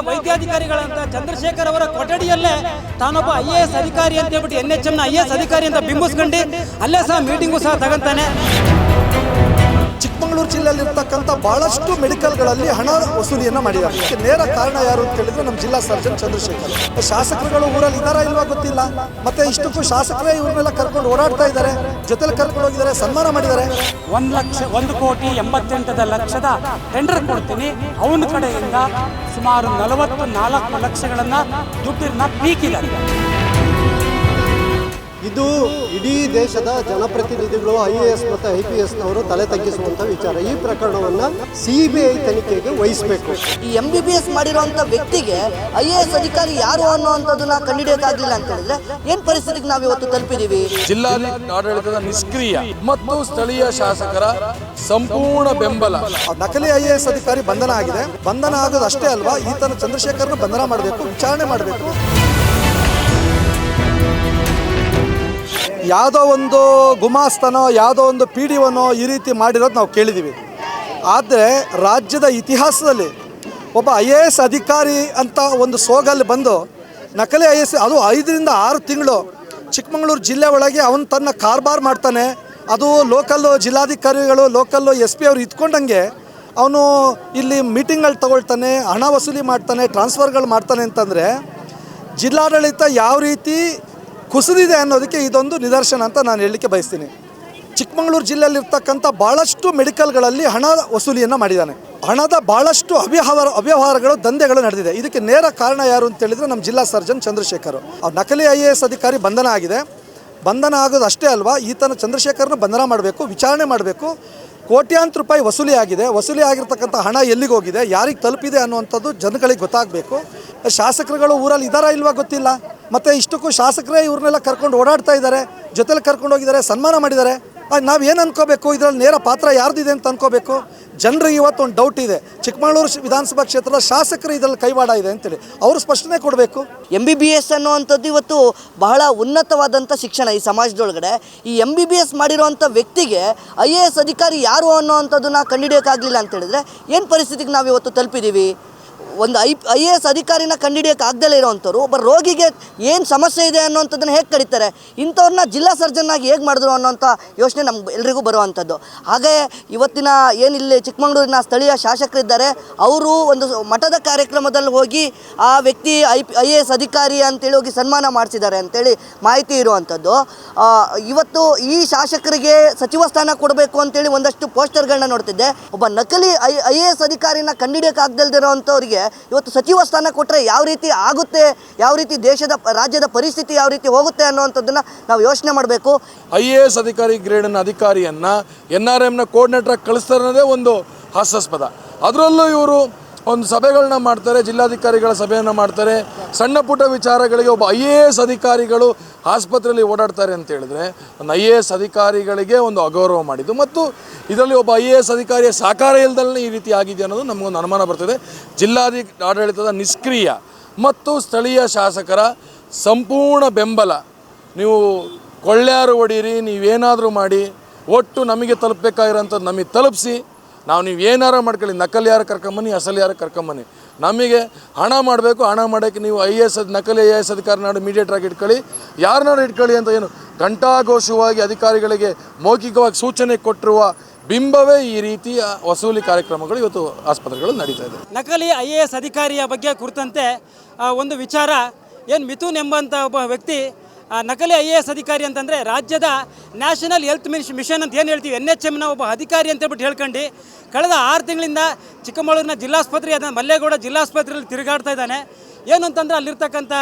ವೈದ್ಯಾಧಿಕಾರಿಗಳಂತ ಚಂದ್ರಶೇಖರ್ ಅವರ ಕೊಠಡಿಯಲ್ಲೇ ತಾನೊಬ್ಬ IAS ಅಧಿಕಾರಿ ಅಂತ ಹೇಳ್ಬಿಟ್ಟು NHM ನ IAS ಅಧಿಕಾರಿ ಅಂತ ಬಿಂಬಿಸ್ಕೊಂಡು ಅಲ್ಲೇ ಸಹ ಮೀಟಿಂಗು ಸಹ ತಗೊಂತಾನೆ. ಚಿಕ್ಕಮಗಳೂರು ಜಿಲ್ಲೆಯಲ್ಲಿರ್ತಕ್ಕಂಥ ಬಹಳಷ್ಟು ಮೆಡಿಕಲ್ಗಳಲ್ಲಿ ಹಣ ವಸೂಲಿಯನ್ನು ಮಾಡಿದ್ದಾರೆ. ಇದಕ್ಕೆ ನೇರ ಕಾರಣ ಯಾರು ಅಂತ ಹೇಳಿದ್ರೆ ನಮ್ಮ ಜಿಲ್ಲಾ ಸರ್ಜನ್ ಚಂದ್ರಶೇಖರ್. ಶಾಸಕರುಗಳು ಊರಲ್ಲಿ ಇದ್ದಾರಾ ಇಲ್ವಾ ಗೊತ್ತಿಲ್ಲ. ಮತ್ತೆ ಇಷ್ಟಕ್ಕೂ ಶಾಸಕರೇ ಇವ್ರನ್ನೆಲ್ಲ ಕರ್ಕೊಂಡು ಓಡಾಡ್ತಾ ಇದ್ದಾರೆ, ಜೊತೆಲಿ ಕರ್ಕೊಂಡು ಹೋಗಿದ್ದಾರೆ, ಸನ್ಮಾನ ಮಾಡಿದ್ದಾರೆ. 1,1,88,00,000 ಟೆಂಡರ್ ಕೊಡ್ತೀನಿ, ಅವನ ಕಡೆಯಿಂದ ಸುಮಾರು 44 ಲಕ್ಷಗಳನ್ನ ದುಡ್ಡನ್ನ ಪೀಕಿದ್ದಾರೆ. ಇದು ಇಡೀ ದೇಶದ ಜನಪ್ರತಿನಿಧಿಗಳು IAS ಮತ್ತು IPSನವರು ತಲೆ ತಗ್ಗಿಸುವಂಥ ವಿಚಾರ. ಈ ಪ್ರಕರಣವನ್ನು CBI ತನಿಖೆಗೆ ವಹಿಸಬೇಕು. ಈ MBBS ಮಾಡಿರುವಂಥ ವ್ಯಕ್ತಿಗೆ IAS ಅಧಿಕಾರಿ ಯಾರು ಅನ್ನುವಂಥದ್ದನ್ನ ಕಂಡುಹಿಡಿಯೋಕ್ಕಾಗಲಿಲ್ಲ ಅಂತ ಹೇಳಿದ್ರೆ ಏನು ಪರಿಸ್ಥಿತಿಗೆ ನಾವು ಇವತ್ತು ತಲುಪಿದ್ದೀವಿ? ಜಿಲ್ಲಾಡಳಿತದ ನಿಷ್ಕ್ರಿಯ ಮತ್ತು ಸ್ಥಳೀಯ ಶಾಸಕರ ಸಂಪೂರ್ಣ ಬೆಂಬಲ. ನಕಲಿ IAS ಅಧಿಕಾರಿ ಬಂಧನ ಆಗಿದೆ. ಬಂಧನ ಆಗೋದು ಅಷ್ಟೇ ಅಲ್ವಾ, ಈತನ ಚಂದ್ರಶೇಖರ್ನ ಬಂಧನ ಮಾಡಬೇಕು, ವಿಚಾರಣೆ ಮಾಡಬೇಕು. ಯಾವುದೋ ಒಂದು ಗುಮಾಸ್ತನೋ ಯಾವುದೋ ಒಂದು PDOನೋ ಈ ರೀತಿ ಮಾಡಿರೋದು ನಾವು ಕೇಳಿದ್ದೀವಿ. ಆದರೆ ರಾಜ್ಯದ ಇತಿಹಾಸದಲ್ಲಿ ಒಬ್ಬ IAS ಅಧಿಕಾರಿ ಅಂತ ಒಂದು ಸೋಗಲ್ಲಿ ಬಂದು ನಕಲಿ IAS, ಅದು 5 ರಿಂದ 6 ತಿಂಗಳು ಚಿಕ್ಕಮಗಳೂರು ಜಿಲ್ಲೆ ಒಳಗೆ ಅವನು ತನ್ನ ಕಾರ್ಬಾರ್ ಮಾಡ್ತಾನೆ. ಅದು ಲೋಕಲ್ಲು ಜಿಲ್ಲಾಧಿಕಾರಿಗಳು, ಲೋಕಲ್ಲು SP ಅವರು ಇದ್ಕೊಂಡಂಗೆ ಅವನು ಇಲ್ಲಿ ಮೀಟಿಂಗ್ಗಳು ತಗೊಳ್ತಾನೆ, ಹಣ ವಸೂಲಿ ಮಾಡ್ತಾನೆ, ಟ್ರಾನ್ಸ್ಫರ್ಗಳು ಮಾಡ್ತಾನೆ ಅಂತಂದರೆ ಜಿಲ್ಲಾಡಳಿತ ಯಾವ ರೀತಿ ಕುಸಿದಿದೆ ಅನ್ನೋದಕ್ಕೆ ಇದೊಂದು ನಿದರ್ಶನ ಅಂತ ನಾನು ಹೇಳಲಿಕ್ಕೆ ಬಯಸ್ತೀನಿ. ಚಿಕ್ಕಮಗಳೂರು ಜಿಲ್ಲೆಯಲ್ಲಿರ್ತಕ್ಕಂಥ ಭಾಳಷ್ಟು ಮೆಡಿಕಲ್ಗಳಲ್ಲಿ ಹಣ ವಸೂಲಿಯನ್ನು ಮಾಡಿದ್ದಾನೆ. ಹಣದ ಭಾಳಷ್ಟು ಅವ್ಯವಹಾರಗಳು, ದಂಧೆಗಳು ನಡೆದಿದೆ. ಇದಕ್ಕೆ ನೇರ ಕಾರಣ ಯಾರು ಅಂತ ಹೇಳಿದರೆ ನಮ್ಮ ಜಿಲ್ಲಾ ಸರ್ಜನ್ ಚಂದ್ರಶೇಖರ್. ನಕಲಿ IAS ಅಧಿಕಾರಿ ಬಂಧನ ಆಗಿದೆ. ಬಂಧನ ಆಗೋದು ಅಷ್ಟೇ ಅಲ್ವಾ, ಈತನ ಚಂದ್ರಶೇಖರ್ನ ಬಂಧನ ಮಾಡಬೇಕು, ವಿಚಾರಣೆ ಮಾಡಬೇಕು. ಕೋಟ್ಯಾಂತರ ರೂಪಾಯಿ ವಸೂಲಿ ಆಗಿದೆ. ವಸೂಲಿ ಆಗಿರ್ತಕ್ಕಂಥ ಹಣ ಎಲ್ಲಿಗೆ ಹೋಗಿದೆ, ಯಾರಿಗೆ ತಲುಪಿದೆ ಅನ್ನುವಂಥದ್ದು ಜನಗಳಿಗೆ ಗೊತ್ತಾಗಬೇಕು. ಶಾಸಕರುಗಳು ಊರಲ್ಲಿ ಇದ್ದಾರಾ ಇಲ್ವಾ ಗೊತ್ತಿಲ್ಲ. ಮತ್ತು ಇಷ್ಟಕ್ಕೂ ಶಾಸಕರೇ ಇವ್ರನ್ನೆಲ್ಲ ಕರ್ಕೊಂಡು ಓಡಾಡ್ತಾ ಇದ್ದಾರೆ, ಜೊತೆಲಿ ಕರ್ಕೊಂಡು ಹೋಗಿದ್ದಾರೆ, ಸನ್ಮಾನ ಮಾಡಿದ್ದಾರೆ. ನಾವೇನು ಅನ್ಕೋಬೇಕು, ಇದರಲ್ಲಿ ನೇರ ಪಾತ್ರ ಯಾರ್ದಿದೆ ಅಂತ ಅನ್ಕೋಬೇಕು. ಜನರಿಗೆ ಇವತ್ತು ಒಂದು ಡೌಟ್ ಇದೆ, ಚಿಕ್ಕಮಗಳೂರು ವಿಧಾನಸಭಾ ಕ್ಷೇತ್ರದ ಶಾಸಕರು ಇದರಲ್ಲಿ ಕೈವಾಡ ಇದೆ ಅಂತೇಳಿ ಅವರು ಸ್ಪಷ್ಟನೆ ಕೊಡಬೇಕು. MBBS ಅನ್ನುವಂಥದ್ದು ಇವತ್ತು ಬಹಳ ಉನ್ನತವಾದಂಥ ಶಿಕ್ಷಣ ಈ ಸಮಾಜದೊಳಗಡೆ. ಈ MBBS ಮಾಡಿರುವಂಥ ವ್ಯಕ್ತಿಗೆ IAS ಅಧಿಕಾರಿ ಯಾರು ಅನ್ನೋವಂಥದ್ದನ್ನ ಕಂಡುಹಿಡಿಯೋಕ್ಕಾಗಲಿಲ್ಲ ಅಂತ ಹೇಳಿದ್ರೆ ಏನು ಪರಿಸ್ಥಿತಿಗೆ ನಾವು ಇವತ್ತು ತಲುಪಿದ್ದೀವಿ? ಒಂದು IAS ಅಧಿಕಾರಿನ ಕಂಡುಹಿಡಿಯೋಕ್ಕಾಗ್ದಲೇ ಇರೋವಂಥವ್ರು ಒಬ್ಬ ರೋಗಿಗೆ ಏನು ಸಮಸ್ಯೆ ಇದೆ ಅನ್ನೋಂಥದ್ದನ್ನು ಹೇಗೆ ಕರೀತಾರೆ, ಇಂಥವ್ರನ್ನ ಜಿಲ್ಲಾ ಸರ್ಜನ್ನಾಗಿ ಹೇಗೆ ಮಾಡಿದ್ರು ಅನ್ನೋಂಥ ಯೋಚನೆ ನಮ್ಗೆ ಎಲ್ರಿಗೂ ಬರುವಂಥದ್ದು. ಹಾಗೆ ಇವತ್ತಿನ ಏನಿಲ್ಲಿ ಚಿಕ್ಕಮಗಳೂರಿನ ಸ್ಥಳೀಯ ಶಾಸಕರಿದ್ದಾರೆ, ಅವರು ಒಂದು ಮಠದ ಕಾರ್ಯಕ್ರಮದಲ್ಲಿ ಹೋಗಿ ಆ ವ್ಯಕ್ತಿ IAS ಅಧಿಕಾರಿ ಅಂತೇಳಿ ಹೋಗಿ ಸನ್ಮಾನ ಮಾಡಿಸಿದ್ದಾರೆ ಅಂತೇಳಿ ಮಾಹಿತಿ ಇರುವಂಥದ್ದು. ಇವತ್ತು ಈ ಶಾಸಕರಿಗೆ ಸಚಿವ ಸ್ಥಾನ ಕೊಡಬೇಕು ಅಂತೇಳಿ ಒಂದಷ್ಟು ಪೋಸ್ಟರ್ಗಳನ್ನ ನೋಡ್ತಿದ್ದೆ. ಒಬ್ಬ ನಕಲಿ IAS ಅಧಿಕಾರಿನ ಕಂಡುಹಿಡಿಯೋಕ್ಕಾಗ್ದಲ್ದಿರೋವಂಥವ್ರಿಗೆ ಇವತ್ತು ಸಚಿವ ಸ್ಥಾನ ಕೊಟ್ಟರೆ ಯಾವ ರೀತಿ ಆಗುತ್ತೆ, ಯಾವ ರೀತಿ ರಾಜ್ಯದ ಪರಿಸ್ಥಿತಿ ಯಾವ ರೀತಿ ಹೋಗುತ್ತೆ ಅನ್ನುವಂಥದ್ದನ್ನ ನಾವು ಯೋಚನೆ ಮಾಡಬೇಕು. IAS ಅಧಿಕಾರಿ ಗ್ರೇಡ್ನ ಅಧಿಕಾರಿಯನ್ನ NRMನ ಕೋಆರ್ಡಿನೇಟರ್ ಕಳಿಸ್ತಾರೆ ಅನ್ನೋದೇ ಒಂದು ಹಾಸ್ಯಾಸ್ಪದ. ಅದರಲ್ಲೂ ಇವರು ಒಂದು ಸಭೆಗಳನ್ನ ಮಾಡ್ತಾರೆ, ಜಿಲ್ಲಾಧಿಕಾರಿಗಳ ಸಭೆಯನ್ನು ಮಾಡ್ತಾರೆ. ಸಣ್ಣ ಪುಟ್ಟ ವಿಚಾರಗಳಿಗೆ ಒಬ್ಬ IAS ಅಧಿಕಾರಿಗಳು ಆಸ್ಪತ್ರೆಯಲ್ಲಿ ಓಡಾಡ್ತಾರೆ ಅಂತ ಹೇಳಿದ್ರೆ ಒಂದು IAS ಅಧಿಕಾರಿಗಳಿಗೆ ಒಂದು ಅಗೌರವ ಮಾಡಿದ್ದು, ಮತ್ತು ಇದರಲ್ಲಿ ಒಬ್ಬ IAS ಅಧಿಕಾರಿಯ ಸಹಕಾರ ಇಲ್ಲದಲ್ಲೇ ಈ ರೀತಿ ಆಗಿದೆ ಅನ್ನೋದು ನಮಗೊಂದು ಅನುಮಾನ ಬರ್ತದೆ. ಆಡಳಿತದ ನಿಷ್ಕ್ರಿಯ ಮತ್ತು ಸ್ಥಳೀಯ ಶಾಸಕರ ಸಂಪೂರ್ಣ ಬೆಂಬಲ. ನೀವು ಕೊಳ್ಳ್ಯಾರು ಹೊಡೀರಿ, ನೀವೇನಾದರೂ ಮಾಡಿ, ಒಟ್ಟು ನಮಗೆ ತಲುಪಬೇಕಾಗಿರೋಂಥದ್ದು ನಮಗೆ ತಲುಪಿಸಿ. ನೀವು ಏನಾರು ಮಾಡ್ಕೊಳ್ಳಿ, ನಕಲಿ ಯಾರು ಕರ್ಕೊಂಬನ್ನಿ, ಅಸಲು ಯಾರು ಕರ್ಕೊಂಬನ್ನಿ, ನಮಗೆ ಹಣ ಮಾಡಬೇಕು. ಹಣ ಮಾಡೋಕ್ಕೆ ನೀವು ನಕಲಿ IAS ಅಧಿಕಾರಿನಾಡು ಮೀಡಿಯೇಟ್ರಾಗಿ ಇಟ್ಕೊಳ್ಳಿ, ಯಾರನ್ನಾರು ಇಟ್ಕೊಳ್ಳಿ ಅಂತ ಏನು ಘಂಟಾಘೋಷವಾಗಿ ಅಧಿಕಾರಿಗಳಿಗೆ ಮೌಖಿಕವಾಗಿ ಸೂಚನೆ ಕೊಟ್ಟಿರುವ ಬಿಂಬವೇ ಈ ರೀತಿಯ ವಸೂಲಿ ಕಾರ್ಯಕ್ರಮಗಳು ಇವತ್ತು ಆಸ್ಪತ್ರೆಗಳು ನಡೀತಾ ಇದೆ. ನಕಲಿ IAS ಅಧಿಕಾರಿಯ ಬಗ್ಗೆ ಕುರಿತಂತೆ ಒಂದು ವಿಚಾರ, ಏನು ಮಿಥುನ್ ಎಂಬಂಥ ಒಬ್ಬ ವ್ಯಕ್ತಿ ನಕಲಿ IAS ಅಧಿಕಾರಿ ಅಂತಂದರೆ ರಾಜ್ಯದ ನ್ಯಾಷನಲ್ ಹೆಲ್ತ್ ಮಿಷನ್ ಅಂತ ಏನು ಹೇಳ್ತೀವಿ, NHMನ ಒಬ್ಬ ಅಧಿಕಾರಿ ಅಂತೇಳ್ಬಿಟ್ಟು ಹೇಳ್ಕೊಂಡು ಕಳೆದ 6 ತಿಂಗಳಿಂದ ಚಿಕ್ಕಮಗಳೂರಿನ ಜಿಲ್ಲಾಸ್ಪತ್ರೆ ಮಲ್ಲೇಗೌಡ ಜಿಲ್ಲಾಸ್ಪತ್ರೆಯಲ್ಲಿ ತಿರುಗಾಡ್ತಾ ಇದ್ದಾನೆ. ಏನು ಅಂತಂದರೆ ಅಲ್ಲಿರ್ತಕ್ಕಂಥ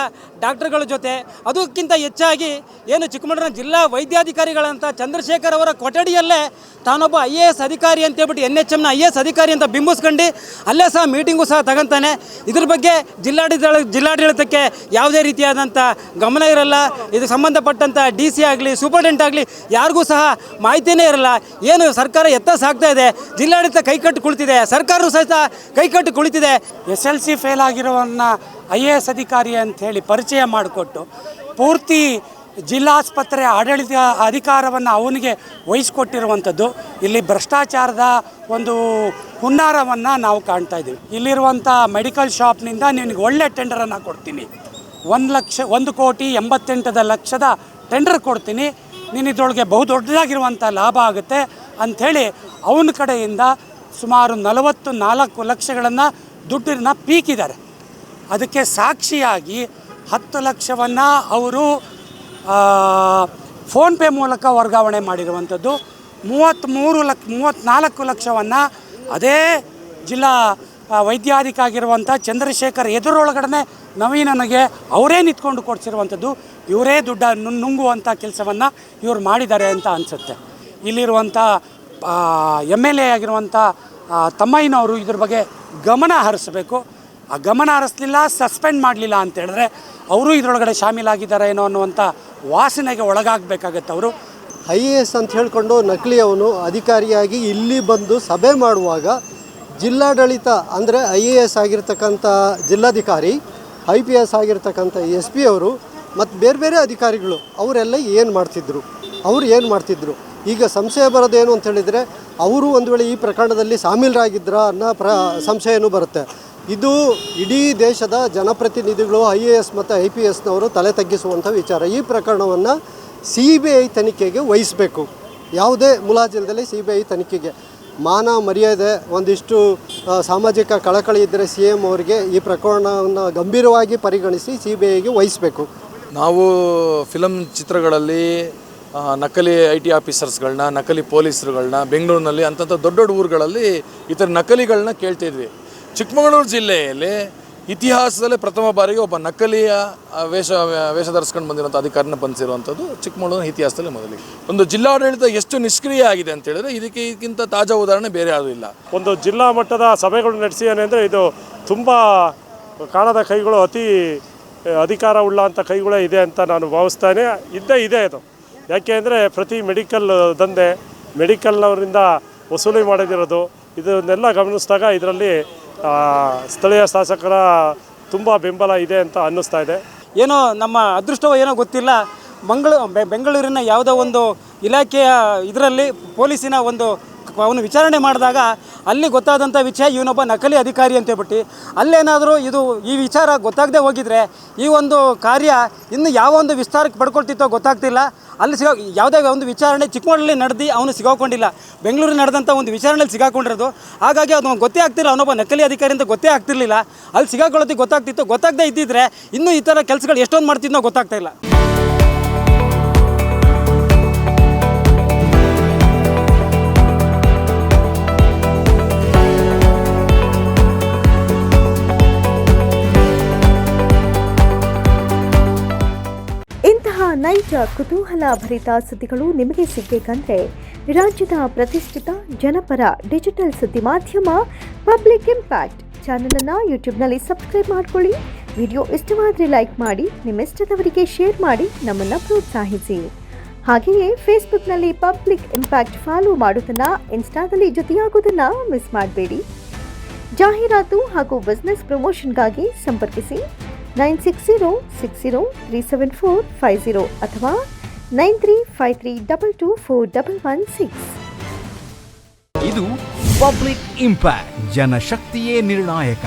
ಡಾಕ್ಟರ್ಗಳ ಜೊತೆ, ಅದಕ್ಕಿಂತ ಹೆಚ್ಚಾಗಿ ಏನು ಚಿಕ್ಕಮಗಳೂರಿನ ಜಿಲ್ಲಾ ವೈದ್ಯಾಧಿಕಾರಿಗಳಂತ ಚಂದ್ರಶೇಖರ್ ಅವರ ಕೊಠಡಿಯಲ್ಲೇ ತಾನೊಬ್ಬ IAS ಅಧಿಕಾರಿ ಅಂತೇಳ್ಬಿಟ್ಟು NHMನ IAS ಅಧಿಕಾರಿ ಅಂತ ಬಿಂಬಿಸ್ಕೊಂಡು ಅಲ್ಲೇ ಸಹ ಮೀಟಿಂಗು ಸಹ ತಗೊಂತಾನೆ. ಇದ್ರ ಬಗ್ಗೆ ಜಿಲ್ಲಾಡಳಿತಕ್ಕೆ ಯಾವುದೇ ರೀತಿಯಾದಂಥ ಗಮನ ಇರಲ್ಲ. ಇದಕ್ಕೆ ಸಂಬಂಧಪಟ್ಟಂಥ DC ಆಗಲಿ, ಸೂಪರ್ಡೆಂಟ್ ಆಗಲಿ ಯಾರಿಗೂ ಸಹ ಮಾಹಿತಿಯೇ ಇರಲ್ಲ. ಏನು ಸರ್ಕಾರ ಎತ್ತ ಸಾಗ್ತಾ ಇದೆ, ಜಿಲ್ಲಾಡಳಿತ ಕೈಕಟ್ಟು ಕುಳಿತಿದೆ, ಸರ್ಕಾರವೂ ಸಹಿತ ಕೈಕಟ್ಟು ಕುಳಿತಿದೆ. SLC ಫೇಲ್ ಆಗಿರೋವನ್ನ IAS ಅಧಿಕಾರಿ ಅಂತ ಹೇಳಿ ಪರಿಚಯ ಮಾಡಿಕೊಟ್ಟು ಪೂರ್ತಿ ಜಿಲ್ಲಾಸ್ಪತ್ರೆ ಆಡಳಿತ ಅಧಿಕಾರವನ್ನು ಅವನಿಗೆ ವಹಿಸ್ಕೊಟ್ಟಿರುವಂಥದ್ದು. ಇಲ್ಲಿ ಭ್ರಷ್ಟಾಚಾರದ ಒಂದು ಹುನ್ನಾರವನ್ನು ನಾವು ಕಾಣ್ತಾ ಇದ್ದೀವಿ. ಇಲ್ಲಿರುವಂಥ ಮೆಡಿಕಲ್ ಶಾಪ್ನಿಂದ ನಿನಗೆ ಒಳ್ಳೆ ಟೆಂಡರನ್ನು ಕೊಡ್ತೀನಿ, 1,88,00,000 ಟೆಂಡರ್ ಕೊಡ್ತೀನಿ, ನೀನು ಇದರೊಳಗೆ ಬಹುದೊಡ್ಡದಾಗಿರುವಂಥ ಲಾಭ ಆಗುತ್ತೆ ಅಂಥೇಳಿ ಅವನ ಕಡೆಯಿಂದ ಸುಮಾರು 44 ಲಕ್ಷಗಳನ್ನು ದುಡ್ಡನ್ನು ಪೀಕಿದ್ದಾರೆ. ಅದಕ್ಕೆ ಸಾಕ್ಷಿಯಾಗಿ 10 ಲಕ್ಷವನ್ನು ಅವರು ಫೋನ್ಪೇ ಮೂಲಕ ವರ್ಗಾವಣೆ ಮಾಡಿರುವಂಥದ್ದು. 34 ಲಕ್ಷವನ್ನು ಅದೇ ಜಿಲ್ಲಾ ವೈದ್ಯಾಧಿಕಾರಿಯಾಗಿರುವಂಥ ಚಂದ್ರಶೇಖರ್ ಎದುರೊಳಗಡೆ ನವೀನನಿಗೆ ಅವರೇ ನಿಂತ್ಕೊಂಡು ಕೊಡಿಸಿರುವಂಥದ್ದು. ಇವರೇ ದುಡ್ಡ ನುಂಗುವಂಥ ಕೆಲಸವನ್ನು ಇವರು ಮಾಡಿದ್ದಾರೆ ಅಂತ ಅನಿಸುತ್ತೆ. ಇಲ್ಲಿರುವಂಥ MLA ಆಗಿರುವಂಥ ತಮ್ಮಯ್ಯನವರು ಇದ್ರ ಬಗ್ಗೆ ಗಮನ ಹರಿಸಬೇಕು. ಆ ಗಮನ ಹರಿಸಲಿಲ್ಲ, ಸಸ್ಪೆಂಡ್ ಮಾಡಲಿಲ್ಲ ಅಂತ ಹೇಳಿದ್ರೆ ಅವರು ಇದರೊಳಗಡೆ ಶಾಮೀಲಾಗಿದ್ದಾರೆ ಏನೋ ಅನ್ನುವಂಥ ವಾಸನೆಗೆ ಒಳಗಾಗಬೇಕಾಗತ್ತೆ. ಅವರು IAS ಅಂತ ಹೇಳಿಕೊಂಡು ನಕಲಿಯವನು ಅಧಿಕಾರಿಯಾಗಿ ಇಲ್ಲಿ ಬಂದು ಸಭೆ ಮಾಡುವಾಗ ಜಿಲ್ಲಾಡಳಿತ ಅಂದರೆ IAS ಆಗಿರ್ತಕ್ಕಂಥ ಜಿಲ್ಲಾಧಿಕಾರಿ, IPS ಆಗಿರ್ತಕ್ಕಂಥ SP ಅವರು ಮತ್ತು ಬೇರೆ ಬೇರೆ ಅಧಿಕಾರಿಗಳು ಅವರೆಲ್ಲ ಏನು ಮಾಡ್ತಿದ್ರು ಈಗ ಸಂಶಯ ಬರೋದೇನು ಅಂತ ಹೇಳಿದರೆ ಅವರು ಒಂದು ವೇಳೆ ಈ ಪ್ರಕರಣದಲ್ಲಿ ಶಾಮೀಲರಾಗಿದ್ದರಾ ಅನ್ನೋ ಸಂಶಯನೂ ಬರುತ್ತೆ. ಇದು ಇಡೀ ದೇಶದ ಜನಪ್ರತಿನಿಧಿಗಳು IAS ಮತ್ತು IPSನವರು ತಲೆ ತಗ್ಗಿಸುವಂಥ ವಿಚಾರ. ಈ ಪ್ರಕರಣವನ್ನು CBI ತನಿಖೆಗೆ ವಹಿಸಬೇಕು. ಯಾವುದೇ ಮುಲಾಜಿಲ್ಲದೆ CBI ತನಿಖೆಗೆ ಮಾನ ಮರ್ಯಾದೆ ಒಂದಿಷ್ಟು ಸಾಮಾಜಿಕ ಕಳಕಳಿ ಇದ್ದರೆ CM ಅವರಿಗೆ ಈ ಪ್ರಕರಣವನ್ನು ಗಂಭೀರವಾಗಿ ಪರಿಗಣಿಸಿ CBIಗೆ ವಹಿಸಬೇಕು. ನಾವು ಫಿಲಮ್ ಚಿತ್ರಗಳಲ್ಲಿ ನಕಲಿ IT ಆಫೀಸರ್ಸ್ಗಳನ್ನ, ನಕಲಿ ಪೊಲೀಸರುಗಳನ್ನ ಬೆಂಗಳೂರಿನಲ್ಲಿ ಅಂಥ ದೊಡ್ಡ ಊರುಗಳಲ್ಲಿ ಈ ಥರ ನಕಲಿಗಳನ್ನ ಕೇಳ್ತಿದ್ವಿ. ಚಿಕ್ಕಮಗಳೂರು ಜಿಲ್ಲೆಯಲ್ಲಿ ಇತಿಹಾಸದಲ್ಲೇ ಪ್ರಥಮ ಬಾರಿಗೆ ಒಬ್ಬ ನಕಲಿಯ ವೇಷ ಧರಿಸ್ಕೊಂಡು ಬಂದಿರೋಂಥ ಅಧಿಕಾರಿನ ಬಂದಿರುವಂಥದ್ದು ಚಿಕ್ಕಮಗಳೂರಿನ ಇತಿಹಾಸದಲ್ಲಿ ಮೊದಲಿಗೆ. ಒಂದು ಜಿಲ್ಲಾಡಳಿತ ಎಷ್ಟು ನಿಷ್ಕ್ರಿಯ ಆಗಿದೆ ಅಂತ ಹೇಳಿದ್ರೆ ಇದಕ್ಕಿಂತ ತಾಜಾ ಉದಾಹರಣೆ ಬೇರೆ ಯಾವುದೂ ಇಲ್ಲ. ಒಂದು ಜಿಲ್ಲಾ ಮಟ್ಟದ ಸಭೆಗಳು ನಡೆಸಿ ಏನೆಂದರೆ ಇದು ತುಂಬ ಕಾಣದ ಕೈಗಳು, ಅತಿ ಅಧಿಕಾರ ಉಳ್ಳಂಥ ಕೈಗಳೇ ಇದೆ ಅಂತ ನಾನು ಭಾವಿಸ್ತೇನೆ. ಇದೆ ಇದು. ಯಾಕೆ ಅಂದರೆ ಪ್ರತಿ ಮೆಡಿಕಲ್ ದಂಧೆ, ಮೆಡಿಕಲ್ನವರಿಂದ ವಸೂಲಿ ಮಾಡೋದಿರೋದು, ಇದನ್ನೆಲ್ಲ ಗಮನಿಸಿದಾಗ ಇದರಲ್ಲಿ ಸ್ಥಳೀಯ ಶಾಸಕರ ತುಂಬ ಬೆಂಬಲ ಇದೆ ಅಂತ ಅನ್ನಿಸ್ತಾ ಇದೆ. ಏನೋ ನಮ್ಮ ಅದೃಷ್ಟವೋ ಏನೋ ಗೊತ್ತಿಲ್ಲ, ಬೆಂಗಳೂರಿನ ಯಾವುದೋ ಒಂದು ಇಲಾಖೆಯ ಇದರಲ್ಲಿ ಪೊಲೀಸಿನ ಅವನು ವಿಚಾರಣೆ ಮಾಡಿದಾಗ ಅಲ್ಲಿ ಗೊತ್ತಾದಂಥ ವಿಷಯ ಇವನೊಬ್ಬ ನಕಲಿ ಅಧಿಕಾರಿ ಅಂತೇಳ್ಬಿಟ್ಟು ಅಲ್ಲೇನಾದರೂ ಈ ವಿಚಾರ ಗೊತ್ತಾಗದೆ ಹೋಗಿದ್ರೆ ಈ ಒಂದು ಕಾರ್ಯ ಇನ್ನು ಯಾವ ಒಂದು ವಿಸ್ತಾರಕ್ಕೆ ಪಡ್ಕೊಳ್ತಿತ್ತೋ ಗೊತ್ತಾಗ್ತಿಲ್ಲ. ಅಲ್ಲಿ ಯಾವುದೇ ಒಂದು ವಿಚಾರಣೆ ಚಿಕ್ಕಮಗಳೂರಲ್ಲಿ ನಡೆದು ಅವನು ಸಿಗಾಕೊಂಡಿಲ್ಲ, ಬೆಂಗಳೂರಲ್ಲಿ ನಡೆದಂಥ ಒಂದು ವಿಚಾರಣೆಯಲ್ಲಿ ಸಿಗಾಕೊಂಡಿರೋದು. ಹಾಗಾಗಿ ಅದು ಗೊತ್ತೇ ಆಗ್ತಿಲ್ಲ, ಅವನೊಬ್ಬ ನಕಲಿ ಅಧಿಕಾರಿ ಅಂತ ಗೊತ್ತೇ ಆಗ್ತಿರ್ಲಿಲ್ಲ. ಅಲ್ಲಿ ಸಿಗಾಕೊಳ್ಳೋದಕ್ಕೆ ಗೊತ್ತಾಗ್ತಿತ್ತು. ಗೊತ್ತಾಗದೇ ಇದ್ದಿದ್ರೆ ಇನ್ನೂ ಈ ಥರ ಕೆಲಸಗಳು ಎಷ್ಟೊಂದು ಮಾಡ್ತಿದ್ನೋ ಗೊತ್ತಾಗ್ತಾ ಇಲ್ಲ. ನೈಜ ಕುತೂಹಲ ಭರಿತ ಸುದ್ದಿಗಳು ನಿಮಗೆ ಸಿಗಬೇಕಂದ್ರೆ ರಾಜ್ಯದ ಪ್ರತಿಷ್ಠಿತ ಜನಪರ ಡಿಜಿಟಲ್ ಸುದ್ದಿ ಮಾಧ್ಯಮ ಪಬ್ಲಿಕ್ ಇಂಪ್ಯಾಕ್ಟ್ ಚಾನಲನ್ನು ಯೂಟ್ಯೂಬ್ನಲ್ಲಿ ಸಬ್ಸ್ಕ್ರೈಬ್ ಮಾಡ್ಕೊಳ್ಳಿ. ವಿಡಿಯೋ ಇಷ್ಟವಾದರೆ ಲೈಕ್ ಮಾಡಿ, ನಿಮ್ಮಿಷ್ಟದವರಿಗೆ ಶೇರ್ ಮಾಡಿ ನಮ್ಮನ್ನು ಪ್ರೋತ್ಸಾಹಿಸಿ. ಹಾಗೆಯೇ ಫೇಸ್ಬುಕ್ನಲ್ಲಿ ಪಬ್ಲಿಕ್ ಇಂಪ್ಯಾಕ್ಟ್ ಫಾಲೋ ಮಾಡೋದನ್ನು, ಇನ್ಸ್ಟಾದಲ್ಲಿ ಜೊತೆಯಾಗೋದನ್ನು ಮಿಸ್ ಮಾಡಬೇಡಿ. ಜಾಹೀರಾತು ಹಾಗೂ ಬಿಸ್ನೆಸ್ ಪ್ರಮೋಷನ್ಗಾಗಿ ಸಂಪರ್ಕಿಸಿ 9606037450 ಅಥವಾ 9353224116. ಇದು ಪಬ್ಲಿಕ್ ಇಂಪ್ಯಾಕ್ಟ್, ಜನಶಕ್ತಿಯೇ ನಿರ್ಣಾಯಕ.